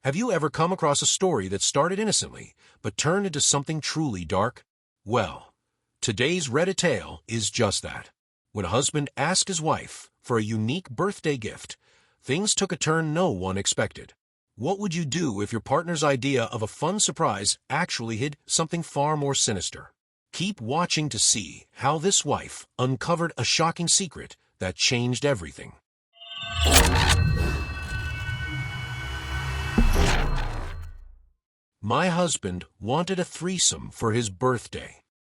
Have you ever come across a story that started innocently, but turned into something truly dark? Well, today's Reddit tale is just that. When a husband asked his wife for a unique birthday gift, things took a turn no one expected. What would you do if your partner's idea of a fun surprise actually hid something far more sinister? Keep watching to see how this wife uncovered a shocking secret that changed everything. My husband wanted a threesome for his birthday.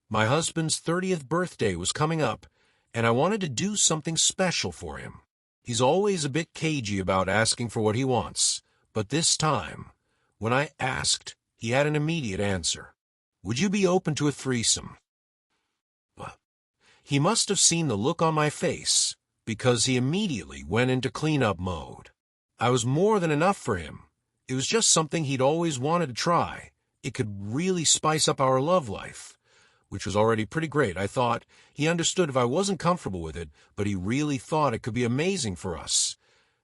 My husband's 30th birthday was coming up, and I wanted to do something special for him. He's always a bit cagey about asking for what he wants, but this time, when I asked, he had an immediate answer. Would you be open to a threesome? He must have seen the look on my face, because he immediately went into cleanup mode. I was more than enough for him. It was just something he'd always wanted to try. It could really spice up our love life, which was already pretty great. I thought he understood if I wasn't comfortable with it, but he really thought it could be amazing for us.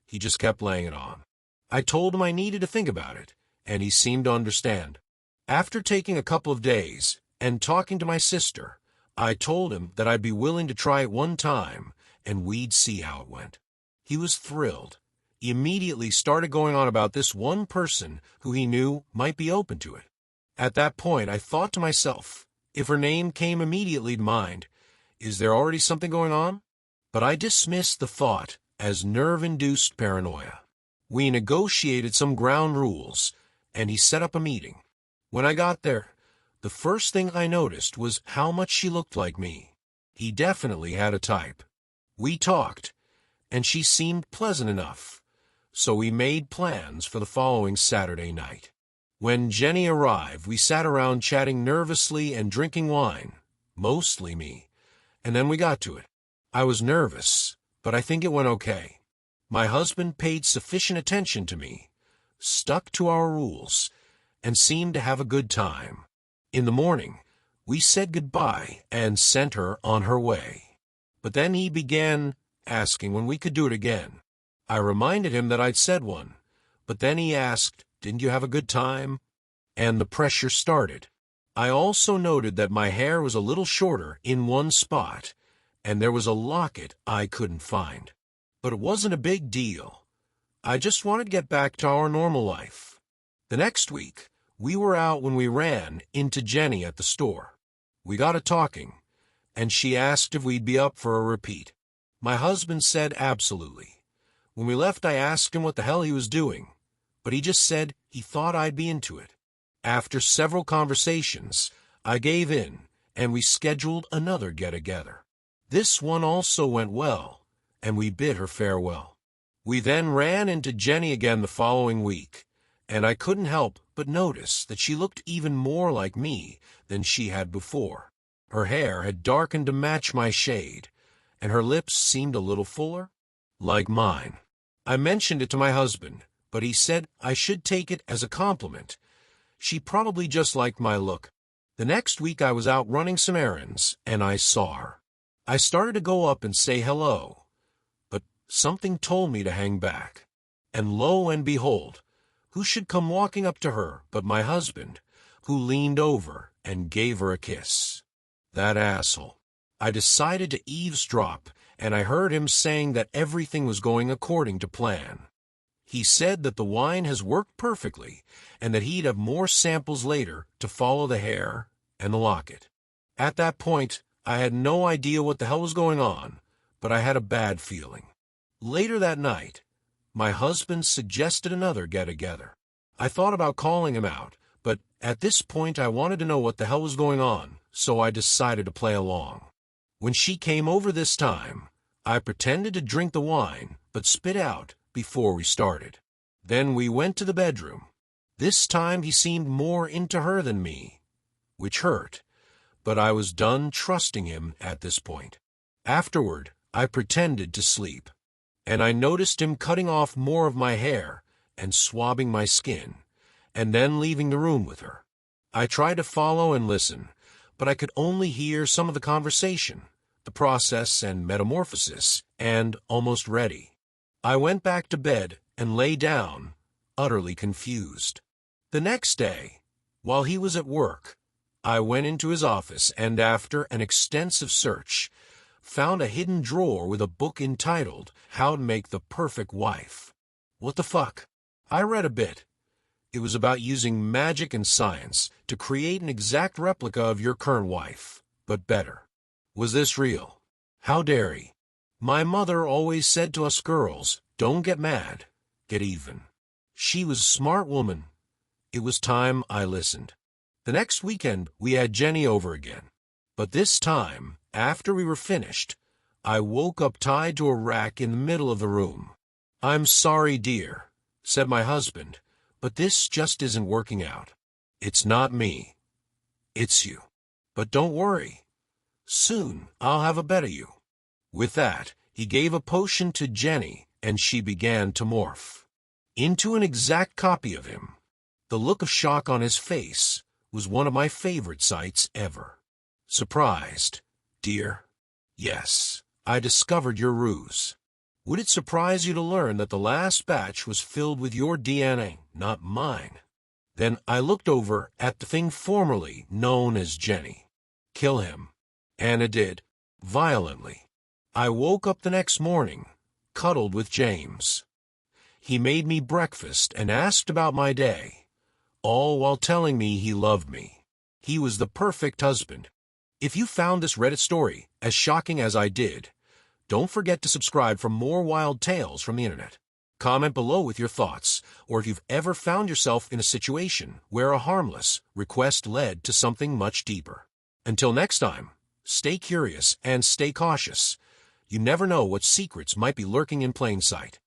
He just kept laying it on. I told him I needed to think about it, and he seemed to understand. After taking a couple of days and talking to my sister, I told him that I'd be willing to try it one time, and we'd see how it went. He was thrilled. He immediately started going on about this one person who he knew might be open to it. At that point, I thought to myself, if her name came immediately to mind, is there already something going on? But I dismissed the thought as nerve-induced paranoia. We negotiated some ground rules, and he set up a meeting. When I got there, the first thing I noticed was how much she looked like me. He definitely had a type. We talked, and she seemed pleasant enough, so we made plans for the following Saturday night. When Jenny arrived, we sat around chatting nervously and drinking wine, mostly me, and then we got to it. I was nervous, but I think it went okay. My husband paid sufficient attention to me, stuck to our rules, and seemed to have a good time. In the morning, we said goodbye and sent her on her way. But then he began asking when we could do it again. I reminded him that I'd said one, but then he asked, "Didn't you have a good time?" And the pressure started. I also noted that my hair was a little shorter in one spot, and there was a locket I couldn't find. But it wasn't a big deal. I just wanted to get back to our normal life. The next week, we were out when we ran into Jenny at the store. We got to talking, and she asked if we'd be up for a repeat. My husband said absolutely. When we left, I asked him what the hell he was doing, but he just said he thought I'd be into it. After several conversations, I gave in, and we scheduled another get-together. This one also went well, and we bid her farewell. We then ran into Jenny again the following week, and I couldn't help but notice that she looked even more like me than she had before. Her hair had darkened to match my shade, and her lips seemed a little fuller, like mine. I mentioned it to my husband, but he said I should take it as a compliment. She probably just liked my look. The next week I was out running some errands, and I saw her. I started to go up and say hello, but something told me to hang back. And lo and behold, who should come walking up to her but my husband, who leaned over and gave her a kiss. That asshole. I decided to eavesdrop, and I heard him saying that everything was going according to plan. He said that the wine has worked perfectly, and that he'd have more samples later to follow the hair and the locket. At that point, I had no idea what the hell was going on, but I had a bad feeling. Later that night, my husband suggested another get-together. I thought about calling him out, but at this point I wanted to know what the hell was going on, so I decided to play along. When she came over this time, I pretended to drink the wine, but spit out before we started. Then we went to the bedroom. This time he seemed more into her than me, which hurt, but I was done trusting him at this point. Afterward, I pretended to sleep, and I noticed him cutting off more of my hair and swabbing my skin, and then leaving the room with her. I tried to follow and listen, but I could only hear some of the conversation, the process and metamorphosis, and almost ready. I went back to bed and lay down, utterly confused. The next day, while he was at work, I went into his office and, after an extensive search, found a hidden drawer with a book entitled How to Make the Perfect Wife. What the fuck? I read a bit. It was about using magic and science to create an exact replica of your current wife, but better. Was this real? How dare he? My mother always said to us girls, don't get mad, get even. She was a smart woman. It was time I listened. The next weekend, we had Jenny over again. But this time, after we were finished, I woke up tied to a rack in the middle of the room. I'm sorry, dear, said my husband, but this just isn't working out. It's not me. It's you. But don't worry. Soon, I'll have a better you. With that, he gave a potion to Jenny, and she began to morph into an exact copy of him. The look of shock on his face was one of my favorite sights ever. Surprised, dear? Yes, I discovered your ruse. Would it surprise you to learn that the last batch was filled with your DNA, not mine? Then I looked over at the thing formerly known as Jenny. Kill him. Anna did, violently. I woke up the next morning, cuddled with James. He made me breakfast and asked about my day, all while telling me he loved me. He was the perfect husband. If you found this Reddit story as shocking as I did, don't forget to subscribe for more wild tales from the internet. Comment below with your thoughts, or if you've ever found yourself in a situation where a harmless request led to something much deeper. Until next time, stay curious and stay cautious. You never know what secrets might be lurking in plain sight.